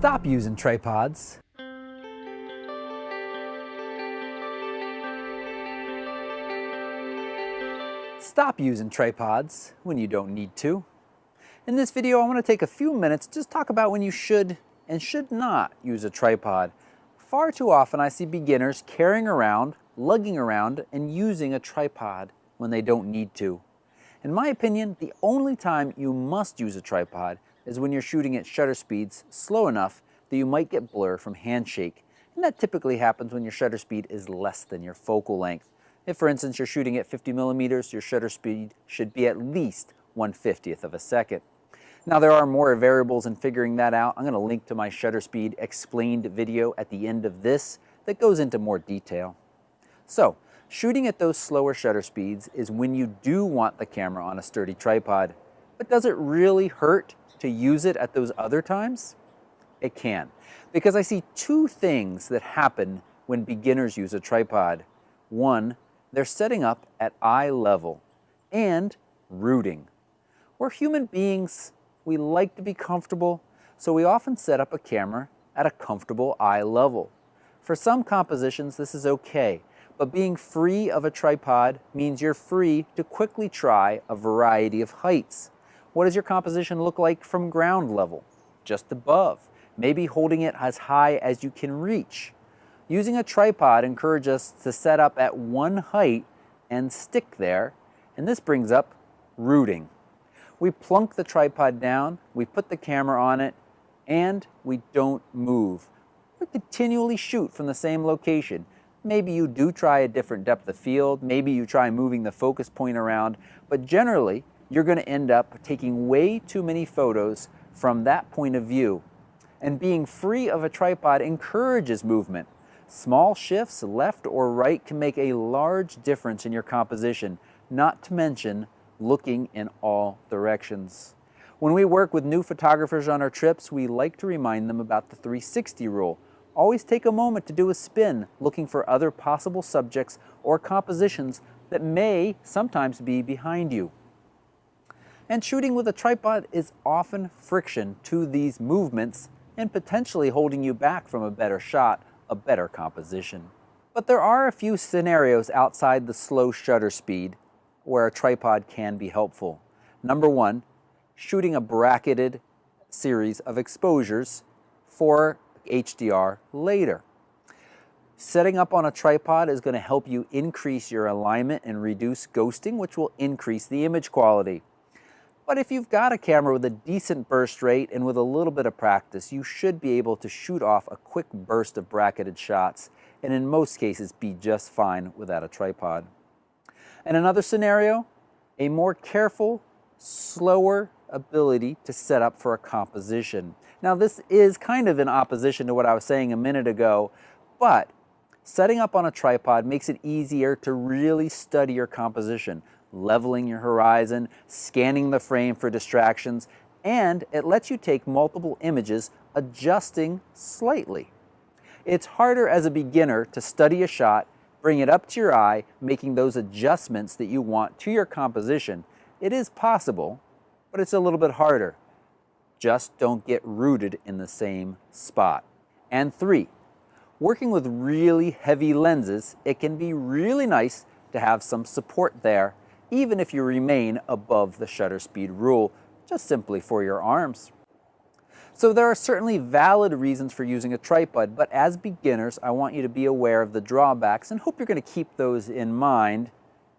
Stop using tripods. Stop using tripods when you don't need to. In this video, I want to take a few minutes to just talk about when you should and should not use a tripod. Far too often I see beginners carrying around, lugging around, and using a tripod when they don't need to. In my opinion, the only time you must use a tripod is when you're shooting at shutter speeds slow enough that you might get blur from handshake. And that typically happens when your shutter speed is less than your focal length. If, for instance, you're shooting at 50 millimeters, your shutter speed should be at least 1/50th of a second. Now, there are more variables in figuring that out. I'm going to link to my shutter speed explained video at the end of this that goes into more detail. So, shooting at those slower shutter speeds is when you do want the camera on a sturdy tripod. But does it really hurt to use it at those other times? It can, because I see two things that happen when beginners use a tripod. One, they're setting up at eye level, and rooting. We're human beings. We like to be comfortable, so we often set up a camera at a comfortable eye level. For some compositions, this is okay, but being free of a tripod means you're free to quickly try a variety of heights. What does your composition look like from ground level? Just above, maybe holding it as high as you can reach. Using a tripod encourages us to set up at one height and stick there, and this brings up rooting. We plunk the tripod down, we put the camera on it, and we don't move. We continually shoot from the same location. Maybe you do try a different depth of field, maybe you try moving the focus point around, but generally you're going to end up taking way too many photos from that point of view. And being free of a tripod encourages movement. Small shifts left or right can make a large difference in your composition, not to mention looking in all directions. When we work with new photographers on our trips, we like to remind them about the 360 rule. Always take a moment to do a spin, looking for other possible subjects or compositions that may sometimes be behind you. And shooting with a tripod is often friction to these movements and potentially holding you back from a better shot, a better composition. But there are a few scenarios outside the slow shutter speed where a tripod can be helpful. Number one, shooting a bracketed series of exposures for HDR later. Setting up on a tripod is going to help you increase your alignment and reduce ghosting, which will increase the image quality. But if you've got a camera with a decent burst rate and with a little bit of practice, you should be able to shoot off a quick burst of bracketed shots, and in most cases be just fine without a tripod. In another scenario, a more careful, slower ability to set up for a composition. Now, this is kind of in opposition to what I was saying a minute ago, but setting up on a tripod makes it easier to really study your composition, leveling your horizon, scanning the frame for distractions, and it lets you take multiple images, adjusting slightly. It's harder as a beginner to study a shot, bring it up to your eye, making those adjustments that you want to your composition. It is possible, but it's a little bit harder. Just don't get rooted in the same spot. And three, working with really heavy lenses, it can be really nice to have some support there, even if you remain above the shutter speed rule, just simply for your arms. So there are certainly valid reasons for using a tripod, but as beginners, I want you to be aware of the drawbacks and hope you're going to keep those in mind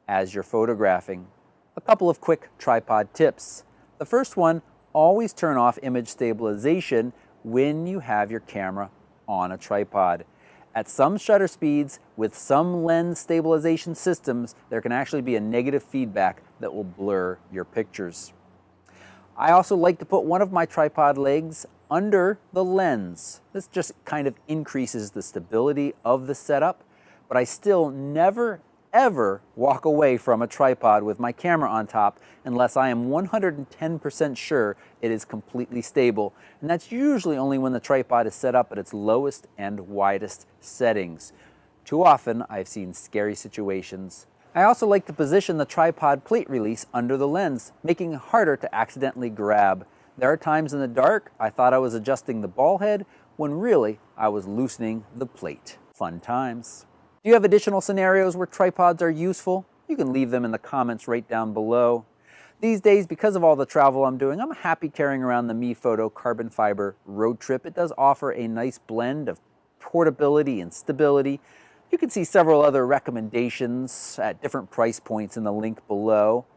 as you're photographing. A couple of quick tripod tips. The first one, always turn off image stabilization when you have your camera on a tripod. At some shutter speeds, with some lens stabilization systems, there can actually be a negative feedback that will blur your pictures. I also like to put one of my tripod legs under the lens. This just kind of increases the stability of the setup, but I still never, ever walk away from a tripod with my camera on top unless I am 110% sure it is completely stable. And that's usually only when the tripod is set up at its lowest and widest settings. Too often, I've seen scary situations. I also like to position the tripod plate release under the lens, making it harder to accidentally grab. There are times in the dark I thought I was adjusting the ball head when really I was loosening the plate. Fun times. Do you have additional scenarios where tripods are useful? You can leave them in the comments right down below. These days, because of all the travel I'm doing, I'm happy carrying around the MeFoto Carbon Fiber Road Trip. It does offer a nice blend of portability and stability. You can see several other recommendations at different price points in the link below.